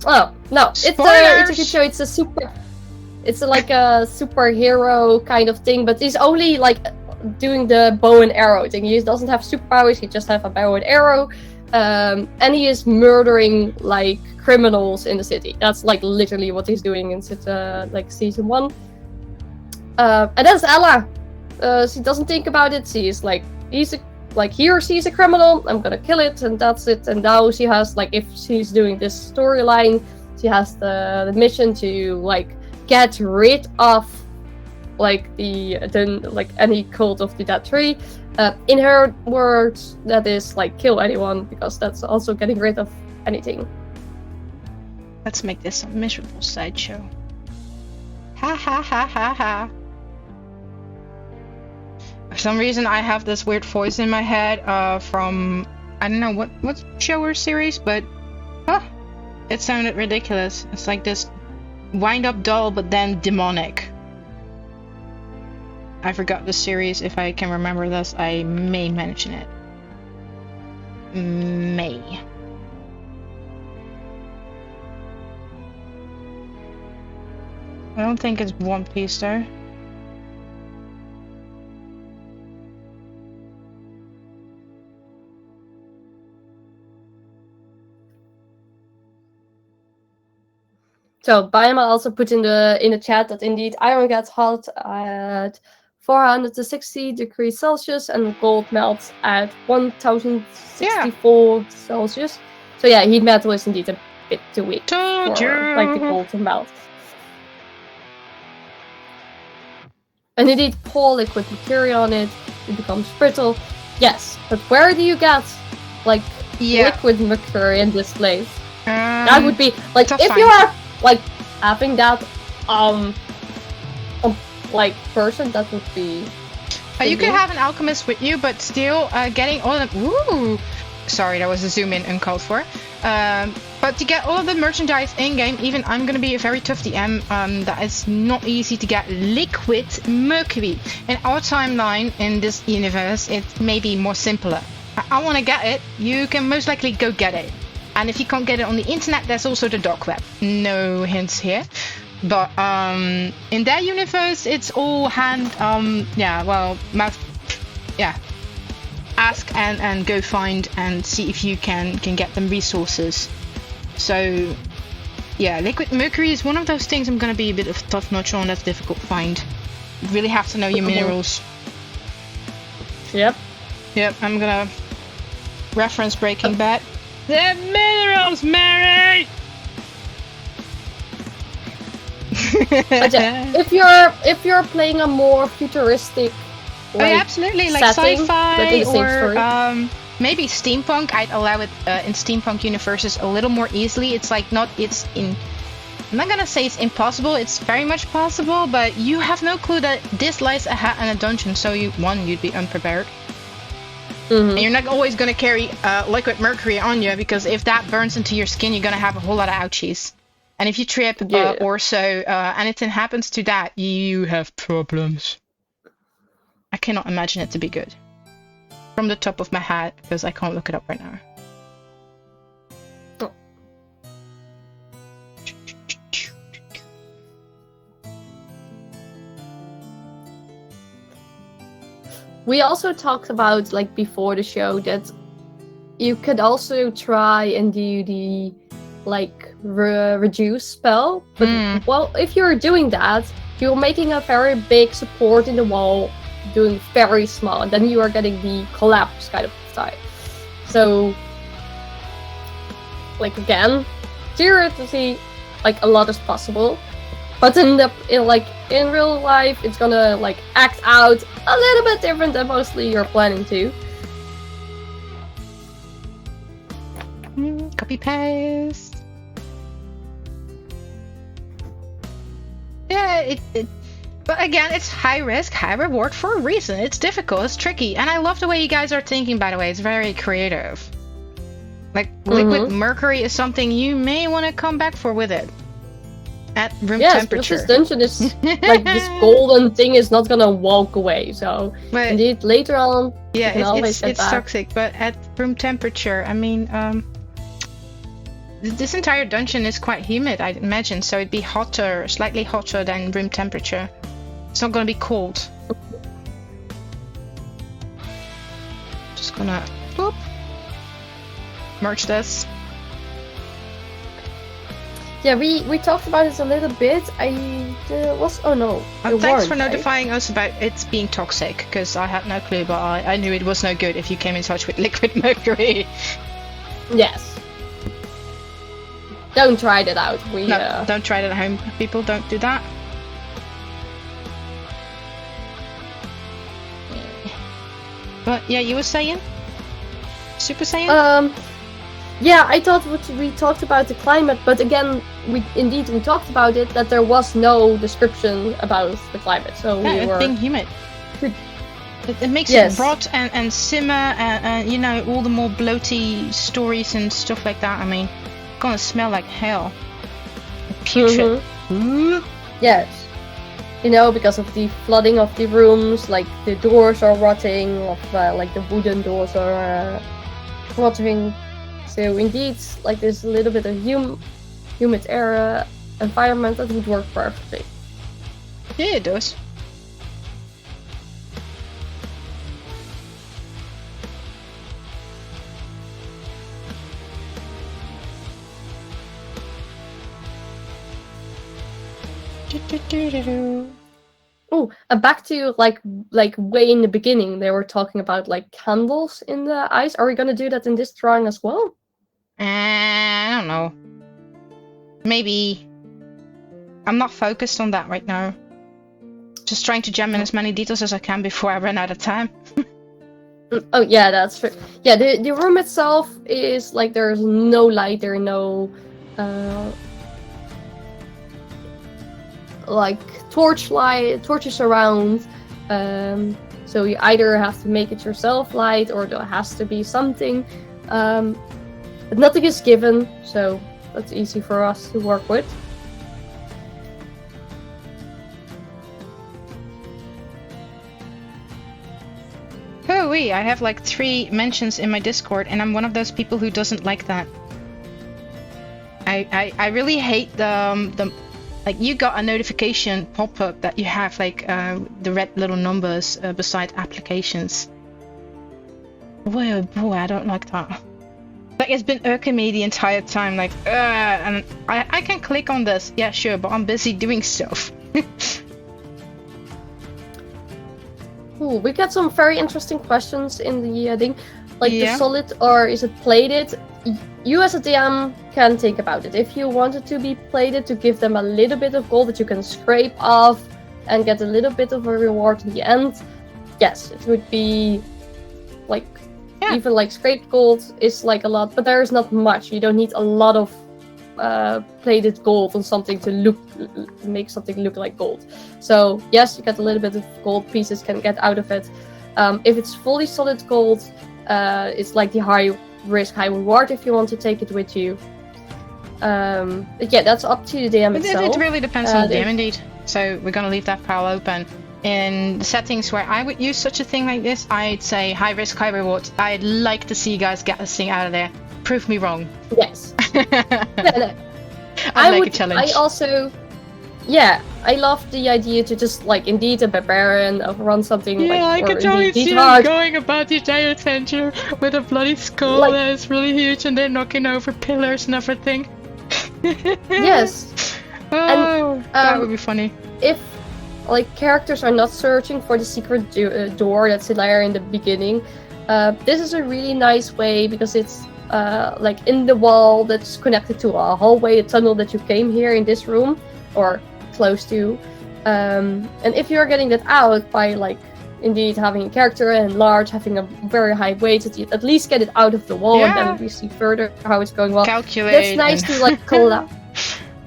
B: Oh no, it's a
A: Spoilers!
B: good show. It's like a superhero kind of thing, but he's only like doing the bow and arrow thing. He doesn't have superpowers. He just have a bow and arrow, and he is murdering like criminals in the city. That's like literally what he's doing in like season 1. And that's Ella. She doesn't think about it. She's like, he or she's a criminal. I'm gonna kill it, and that's it. And now she has like, if she's doing this storyline, she has the mission to like get rid of like like any cult of the dead tree. In her words, that is like kill anyone, because that's also getting rid of anything.
A: Let's make this a miserable sideshow. Ha ha ha ha ha. For some reason, I have this weird voice in my head from, I don't know what show or series, but it sounded ridiculous. It's like this wind-up doll, but then demonic. I forgot the series. If I can remember this, I may mention it. May. I don't think it's One Piece though.
B: So Bayama also put in the chat that indeed iron gets hot at 460 degrees Celsius and gold melts at 1064 Celsius. So yeah, heat metal is indeed a bit too weak
A: Told
B: for
A: you.
B: like the gold to melt. And indeed, pour liquid material on it, it becomes brittle. Yes, but where do you get like liquid mercury in this place? That would be like if you are like having that like person, that would be.
A: You could have an alchemist with you, but still getting all of them. Ooh, sorry, that was a zoom in uncalled for. But to get all of the merchandise in game, even I'm gonna be a very tough DM. That is not easy to get liquid mercury. In our timeline in this universe, it may be more simpler. I want to get it. You can most likely go get it. And if you can't get it on the internet, there's also the dark web. No hints here. But in that universe, it's all mouth. Yeah. Ask and go find and see if you can get them resources. So, yeah, liquid mercury is one of those things I'm going to be a bit of tough notch on. That's difficult to find. You really have to know your minerals.
B: Yep,
A: I'm going to reference Breaking Bad. The minerals, Mary!
B: But yeah, if you're playing a more futuristic, like,
A: absolutely, like
B: setting,
A: sci-fi or
B: maybe
A: steampunk. I'd allow it in steampunk universes a little more easily. It's like I'm not gonna say it's impossible. It's very much possible, but you have no clue that this lies ahead in a dungeon. So you'd be unprepared.
B: Mm-hmm.
A: And you're not always going to carry liquid mercury on you, because if that burns into your skin, you're going to have a whole lot of ouchies. And if you trip or so, anything happens to that, you have problems. I cannot imagine it to be good. From the top of my head, because I can't look it up right now.
B: we also talked about, like, before the show, that you could also try and do the, like, reduce spell. But, well, if you're doing that, you're making a very big support in the wall, doing very small, and then you are getting the collapse kind of side. So, like, again, theoretically, like, a lot is possible. But in real life, it's gonna, like, act out a little bit different than mostly you're planning to.
A: Copy paste. Yeah, but again, it's high risk, high reward for a reason. It's difficult, it's tricky, and I love the way you guys are thinking, by the way. It's very creative. Like, liquid mercury is something you may want to come back for with it. At room temperature.
B: Yes, this dungeon is, like, this golden thing is not gonna walk away, so
A: but,
B: indeed, later on,
A: yeah,
B: you can always get
A: it's
B: back.
A: toxic, but at room temperature, I mean, this entire dungeon is quite humid, I'd imagine, so it'd be hotter, slightly hotter than room temperature. It's not gonna be cold. Just gonna, boop, merge this.
B: Yeah, we talked about this a little bit.
A: Thanks for notifying us about it being toxic, because I had no clue, but I knew it was no good if you came in touch with liquid mercury.
B: Yes. Don't try that out.
A: Don't try that at home, people. Don't do that. But yeah, you were saying? Super Saiyan?
B: Yeah, I thought we talked about the climate, but again, we talked about it, that there was no description about the climate, so
A: yeah,
B: we were
A: being humid. It makes it rot and simmer and you know, all the more bloaty stories and stuff like that. I mean, it's gonna smell like hell. Putrid.
B: Yes. You know, because of the flooding of the rooms, like the doors are rotting, like the wooden doors are rotting. So indeed, like, there's a little bit of humid air environment that would work perfectly.
A: Yeah, it does.
B: Oh, back to like way in the beginning, they were talking about, like, candles in the ice. Are we gonna do that in this drawing as well?
A: I don't know. Maybe. I'm not focused on that right now. Just trying to jam in as many details as I can before I run out of time.
B: Oh yeah, that's true. Yeah, the room itself is like, there's no light, there are no like torches around. So you either have to make it yourself light, or there has to be something. But nothing is given, so that's easy for us to work with.
A: Hooey, I have like 3 mentions in my Discord, and I'm one of those people who doesn't like that. I really hate the like, you got a notification pop-up that you have like the red little numbers beside applications. Boy, oh boy, I don't like that. Like, it's been irking me the entire time, like, and I can click on this, yeah, sure, but I'm busy doing stuff.
B: Ooh, we got some very interesting questions in the thing. Like, the solid, or is it plated? You as a DM can think about it. If you want it to be plated, to give them a little bit of gold that you can scrape off and get a little bit of a reward in the end, yes, it would be like, even like scraped gold is like a lot, but there is not much. You don't need a lot of plated gold on something to make something look like gold. So yes, you get a little bit of gold pieces can get out of it. If it's fully solid gold, it's like the high risk, high reward if you want to take it with you. But yeah, that's up to the DM itself.
A: It really depends on the DM indeed. So we're gonna leave that pile open. In the settings where I would use such a thing like this, I'd say high risk, high reward. I'd like to see you guys get this thing out of there. Prove me wrong.
B: Yes.
A: I like a challenge.
B: I I love the idea to just like indeed a barbarian run something
A: I
B: or
A: could totally
B: indeed
A: see
B: hard.
A: them going about this giant adventure with a bloody skull
B: Like-
A: that is really huge and they're knocking over pillars and everything.
B: Yes.
A: Oh, that would be funny.
B: If like characters are not searching for the secret door that's there in the beginning, this is a really nice way because it's like in the wall that's connected to a hallway, a tunnel that you came here in this room or close to. And if you're getting that out by like indeed having a character enlarged, having a very high weight, at least get it out of the wall and then we see further how it's going well.
A: Calculate.
B: That's nice to like collapse.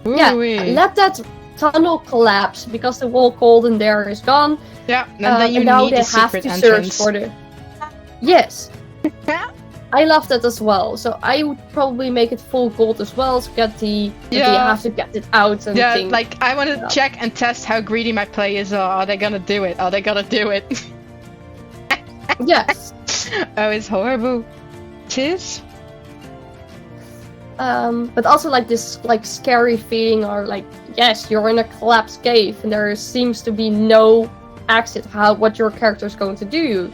B: Yeah, let that tunnel collapse because the wall cold in there is gone.
A: Yeah, and then you
B: now
A: need
B: they
A: the
B: have
A: secret
B: to
A: entrance.
B: search for the. Yes. I love that as well. So I would probably make it full gold as well to get the. That you have to get it out and things.
A: Like I want to check and test how greedy my players are. Are they gonna do it? Are they gonna do it?
B: Yes.
A: Oh, it's horrible. Tis.
B: But also like this like scary feeling or like yes, you're in a collapsed cave and there seems to be no exit. What your character is going to do.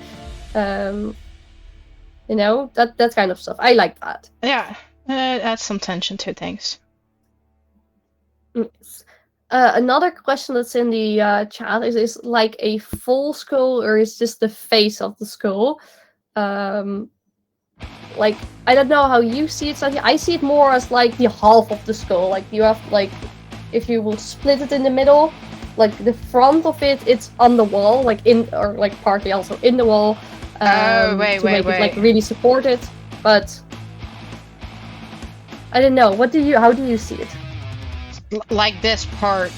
B: You know, that kind of stuff. I like that.
A: Yeah, adds some tension to things.
B: Yes. Another question that's in the chat is like a full skull or is just the face of the skull? Like, I don't know how you see it, Sansji. I see it more as like the half of the skull. Like you have like, if you will split it in the middle, like the front of it's on the wall, like in or like partly also in the wall. To make it like really support it, but I don't know. How do you see it?
A: Like this part.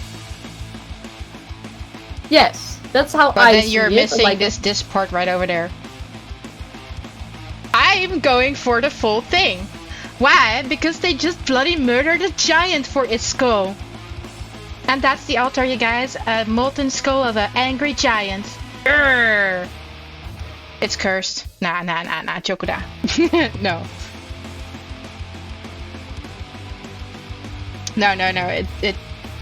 B: Yes, that's how
A: but
B: I see it.
A: But then you're missing like this part right over there. I'm going for the full thing. Why? Because they just bloody murdered a giant for its skull. And that's the altar, you guys. A molten skull of an angry giant. Urgh. It's cursed. Nah, Chokuda. No. No.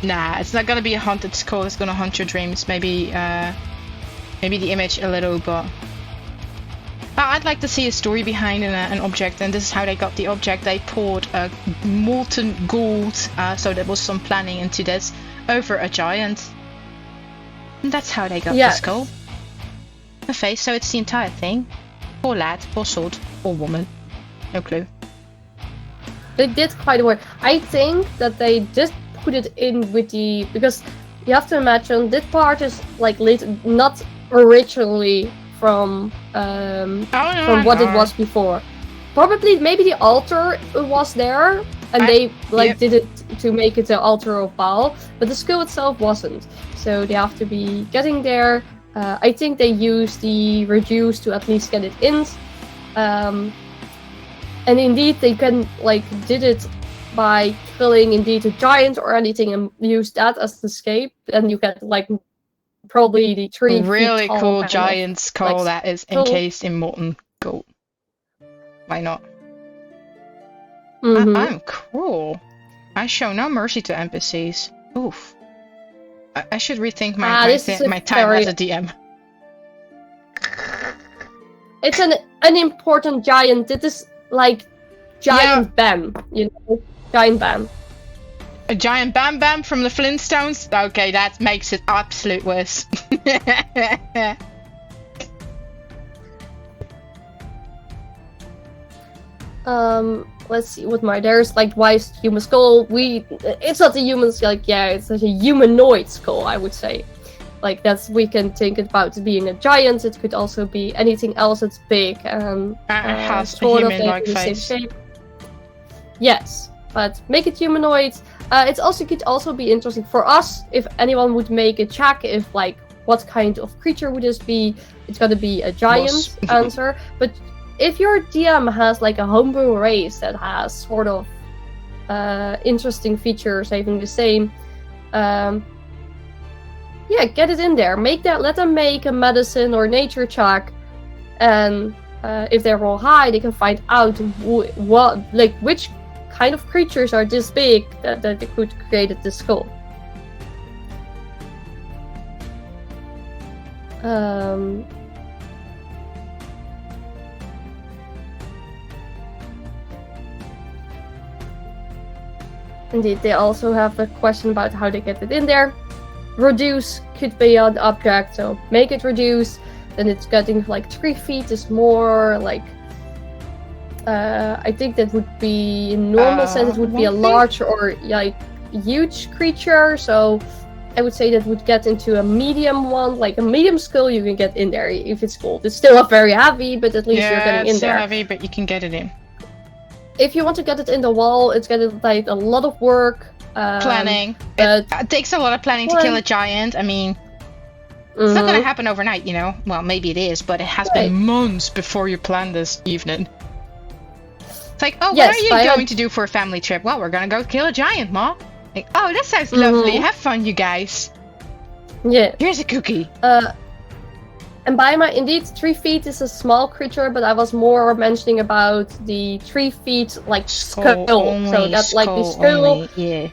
A: Nah, it's not gonna be a haunted skull. It's gonna haunt your dreams. Maybe the image a little, but I'd like to see a story behind an object, and this is how they got the object. They poured molten gold, so there was some planning into this, over a giant. And that's how they got the skull. A face, so it's the entire thing. Or lad, or sword, or woman. No clue.
B: They did quite a work. I think that they just put it in with the... Because you have to imagine, this part is like not originally from what it was before. Probably, maybe the altar was there, and they did it to make it the altar of Bhaal, but the skull itself wasn't. So they have to be getting there. I think they used the reduce to at least get it in. And indeed, they can did it by killing indeed a giant or anything and use that as the escape. Then you get probably the 3
A: really
B: feet
A: cool giant skull that is encased in molten gold. Why not?
B: Mm-hmm.
A: I'm cruel. I show no mercy to NPCs. Oof. I should rethink my time as a DM.
B: It's an unimportant giant. It is like giant Bam, you know, giant Bam.
A: A giant Bam Bam from the Flintstones? Okay, that makes it absolute worse.
B: Let's see what there's why is human skull? It's not a human skull, it's a humanoid skull, I would say. We can think about being a giant. It could also be anything else that's big and
A: has
B: sort
A: a
B: of
A: human-like
B: the same
A: face.
B: shape. Yes, but make it humanoid. It could also be interesting for us if anyone would make a check if what kind of creature would this be. It's gonna be a giant answer, but if your DM has a homebrew race that has sort of interesting features, having the same, get it in there. Let them make a medicine or nature check, and if they roll high, they can find out which kind of creatures are this big that they could create this skull. Indeed, they also have a question about how they get it in there. Reduce could be an object, so make it reduce. Then it's getting like 3 feet is more like. I think that would be in normal sense. It would be a large or like huge creature. So I would say that would get into a medium one, like a medium skull. You can get in there if it's cold. It's still not very heavy, but at least you're getting in there.
A: Yeah, it's heavy, but you can get it in.
B: If you want to get it in the wall, it's gonna take a lot of work.
A: Planning. It takes a lot of planning to kill a giant. I mean, it's not gonna happen overnight, you know. Well, maybe it is, but it has been months before you plan this evening. It's like, oh, what are you going to do for a family trip? Well, we're gonna go kill a giant, Mom. Like, oh, that sounds lovely. Have fun, you guys.
B: Yeah.
A: Here's a cookie.
B: And by my, indeed, 3 feet is a small creature, but I was more mentioning about the 3 feet, like, skull. So that's like the skull.
A: Only, yeah.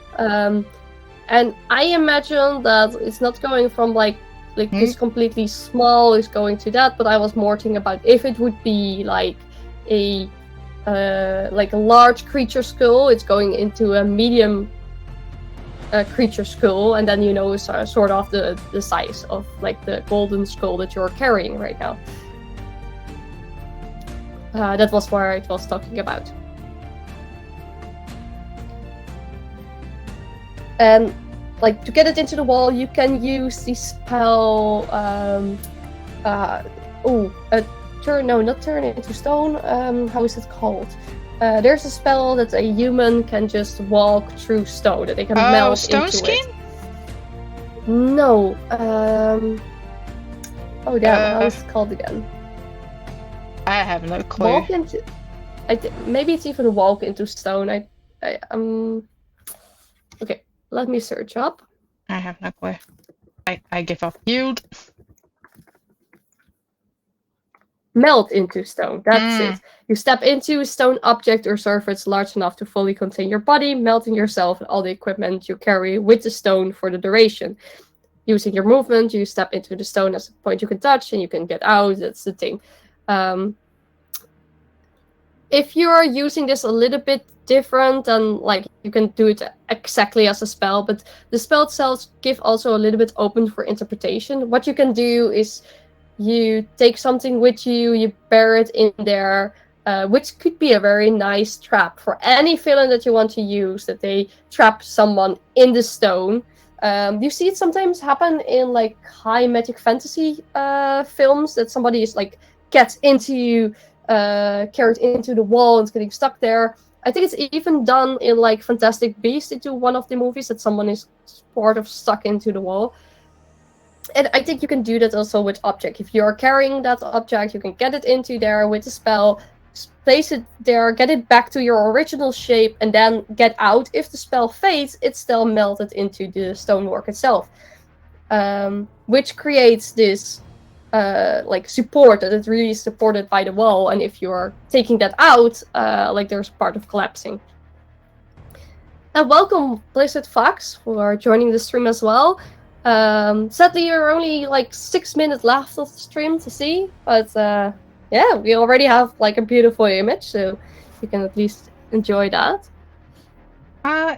B: And I imagine that it's not going from, like this completely small is going to that, but I was more thinking about if it would be, like a large creature skull, it's going into a medium creature skull, and then sort of the size of like the golden skull that you're carrying right now. That was what I was talking about. And like to get it into the wall, you can use the spell. Not turn it into stone. How is it called? There's a spell that a human can just walk through stone, that they can melt
A: stone
B: into
A: skin?
B: it. No. Oh damn, how is it called again?
A: I have no clue.
B: Walk into. Maybe it's even walk into stone. Okay, let me search up.
A: I have no clue. I give up. Yield.
B: Melt into stone. That's it. You step into a stone object or surface large enough to fully contain your body, melting yourself and all the equipment you carry with the stone for the duration. Using your movement, you step into the stone as a point you can touch and you can get out. That's the thing. If you are using this a little bit different, then like you can do it exactly as a spell, but the spell itself gives also a little bit open for interpretation. What you can do is you take something with you, you bear it in there, which could be a very nice trap for any villain that you want to use, that they trap someone in the stone. You see it sometimes happen in like high magic fantasy films, that somebody is like gets into carried into the wall and is getting stuck there. I think it's even done in like Fantastic Beasts into one of the movies, that someone is sort of stuck into the wall. And I think you can do that also with object. If you're carrying that object, you can get it into there with a spell, place it there, get it back to your original shape, and then get out. If the spell fades, it's still melted into the stonework itself, which creates this like support, that it's really supported by the wall. And if you're taking that out, like there's part of collapsing. And welcome Blizzard Fox for joining the stream as well. Sadly, you're only like 6 minutes left of the stream to see, but yeah, we already have like a beautiful image, so you can at least enjoy that.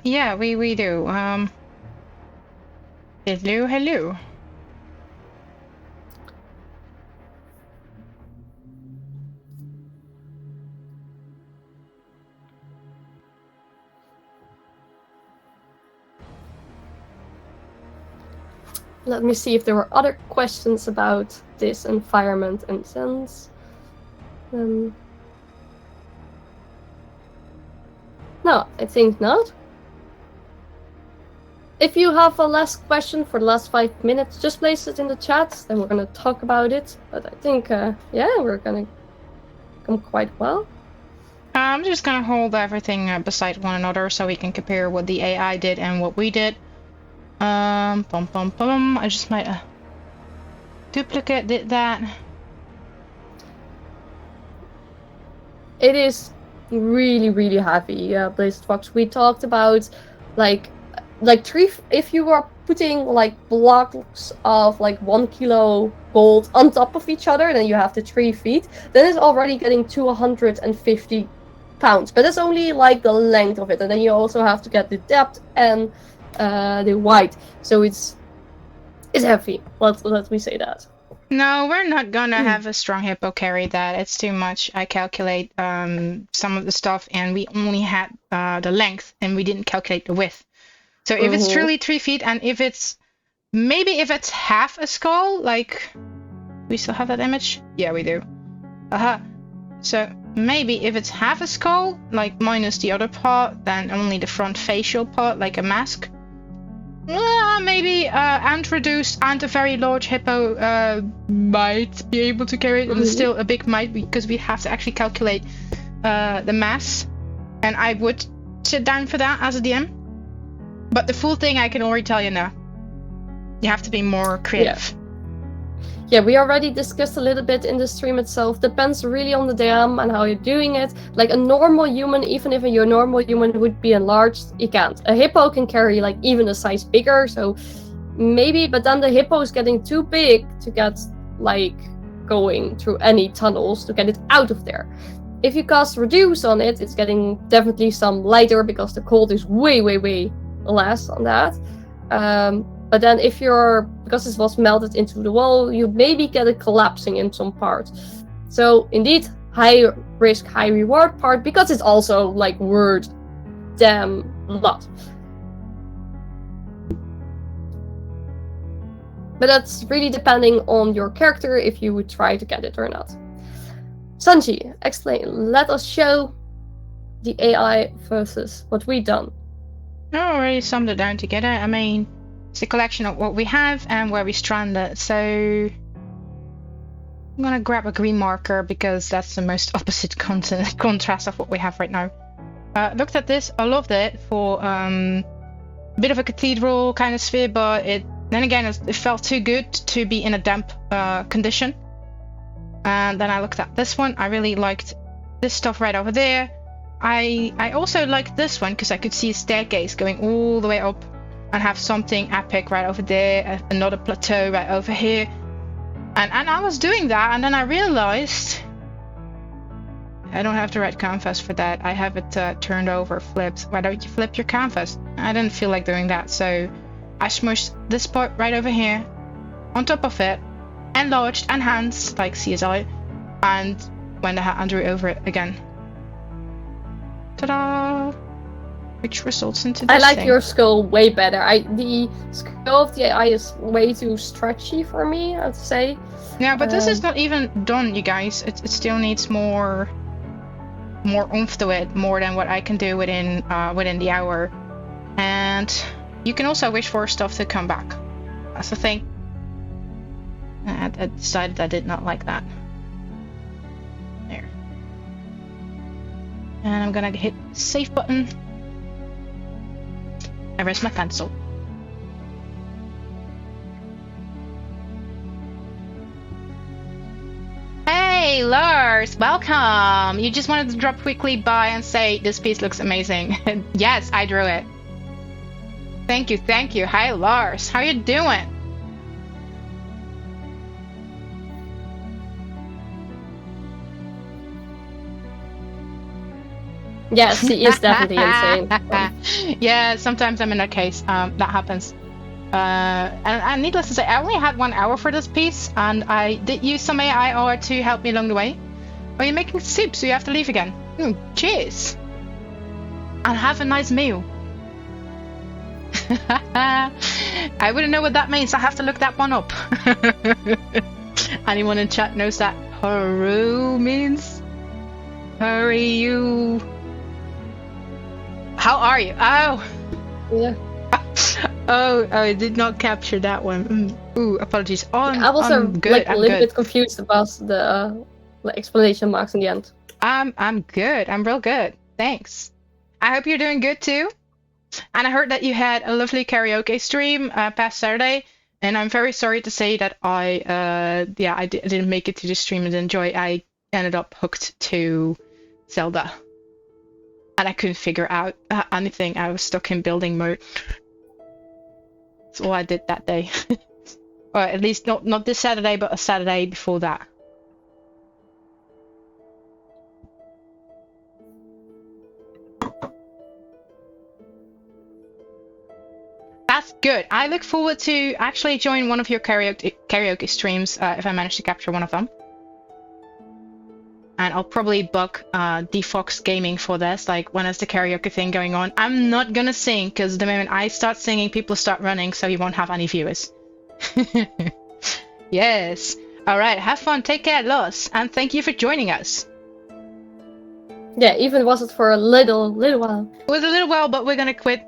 A: Yeah, we do. Hello.
B: Let me see if there were other questions about this environment and sense. No, I think not. If you have a last question for the last 5 minutes, just place it in the chat, then we're gonna talk about it. But I think, yeah, we're gonna come quite well.
A: I'm just gonna hold everything beside one another so we can compare what the AI did and what we did. I just might duplicate did that.
B: It is really, really heavy, Blazed Fox. We talked about like if you are putting like blocks of like 1 kilo gold on top of each other, then you have the 3 feet, then it's already getting to 150 pounds. But that's only like the length of it, and then you also have to get the depth and the weight. So it's heavy. Let me say that.
A: No, we're not gonna have a strong hippo carry that. It's too much. I calculate some of the stuff, and we only had the length, and we didn't calculate the width. So if it's truly 3 feet, and if it's half a skull, like, we still have that image? Yeah, we do. So maybe if it's half a skull, like minus the other part, then only the front facial part, like a mask. Maybe ant reduced and a very large hippo might be able to carry it, and still a big might, because we have to actually calculate the mass, and I would sit down for that as a DM. But the full thing I can already tell you now. You have to be more creative.
B: Yeah, we already discussed a little bit in the stream itself. Depends really on the DM and how you're doing it. Like a normal human, even if your normal human would be enlarged, you can't. A hippo can carry like even a size bigger, so maybe, but then the hippo is getting too big to get like going through any tunnels to get it out of there. If you cast reduce on it, it's getting definitely some lighter because the cold is way less on that. But then if because it was melted into the wall, you maybe get it collapsing in some parts. So indeed, high risk, high reward part, because it's also like worth damn lot. But that's really depending on your character if you would try to get it or not. Sansji, explain. Let us show the AI versus what we done.
A: I already summed it down together. I mean, it's a collection of what we have and where we stranded. So I'm gonna grab a green marker because that's the most opposite contrast of what we have right now. Looked at this, I loved it for a bit of a cathedral kind of sphere, but then again it felt too good to be in a damp condition. And then I looked at this one. I really liked this stuff right over there. I also liked this one because I could see a staircase going all the way up and have something epic right over there, another plateau right over here. And I was doing that, and then I realized I don't have the right canvas for that. I have it turned over, flipped. Why don't you flip your canvas? I didn't feel like doing that, so I smushed this part right over here on top of it, enlarged, enhanced like CSI, and went ahead and drew over it again. Ta-da! Which results into this
B: I like
A: thing.
B: your skull way better. The skull of the AI is way too stretchy for me, I'd say.
A: Yeah, but this is not even done, you guys. It still needs more oomph to it, more than what I can do within the hour. And you can also wish for stuff to come back. That's the thing. I decided I did not like that. There. And I'm gonna hit save button. I rest my pencil. Hey Lars, welcome! You just wanted to drop quickly by and say this piece looks amazing. Yes, I drew it. Thank you. Hi Lars, how you doing?
B: Yes, he is definitely insane.
A: Yeah, sometimes I'm in that case. That happens. And needless to say, I only had 1 hour for this piece, and I did use some AI art to help me along the way. Oh, you're making soup, so you have to leave again. Cheers! And have a nice meal. I wouldn't know what that means. I have to look that one up. Anyone in chat knows that Haru means? Hurry you. How are you? Oh.
B: Yeah.
A: Oh, I did not capture that one. Ooh, apologies. Oh,
B: I was
A: good.
B: a little bit confused about the exclamation marks in the end.
A: I'm good. I'm real good. Thanks. I hope you're doing good too. And I heard that you had a lovely karaoke stream past Saturday, and I'm very sorry to say that I didn't make it to the stream and enjoy. I ended up hooked to Zelda, and I couldn't figure out anything. I was stuck in building mode. That's all I did that day. Or at least not this Saturday, but a Saturday before that. That's good. I look forward to actually join one of your karaoke streams if I manage to capture one of them. And I'll probably bug DFox Gaming for this, like when is the karaoke thing going on. I'm not gonna sing, because the moment I start singing, people start running, so you won't have any viewers. Yes. Alright, have fun, take care, Los, and thank you for joining us.
B: Yeah, even was it for a little while.
A: It was a little while, but we're gonna quit.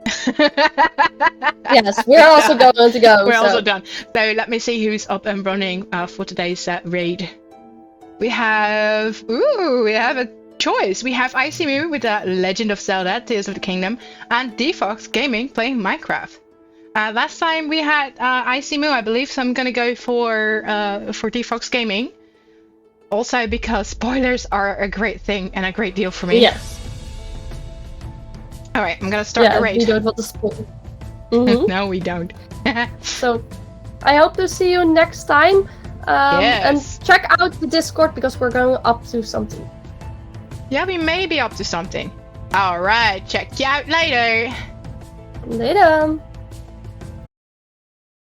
B: Yes, we're also going to go.
A: We're also done. So let me see who's up and running for today's raid. We have a choice. We have Icimu with the Legend of Zelda: Tears of the Kingdom, and DFox Gaming playing Minecraft. Last time we had Icimu, I believe, so I'm gonna go for DFox Gaming. Also because spoilers are a great thing and a great deal for me.
B: Yes.
A: Alright, I'm gonna start the raid.
B: We don't want to spoil.
A: No, we don't.
B: So, I hope to see you next time.
A: Yes.
B: And check out the Discord because we're going up to something.
A: Yeah, we may be up to something. Alright, check you out later.
B: Later.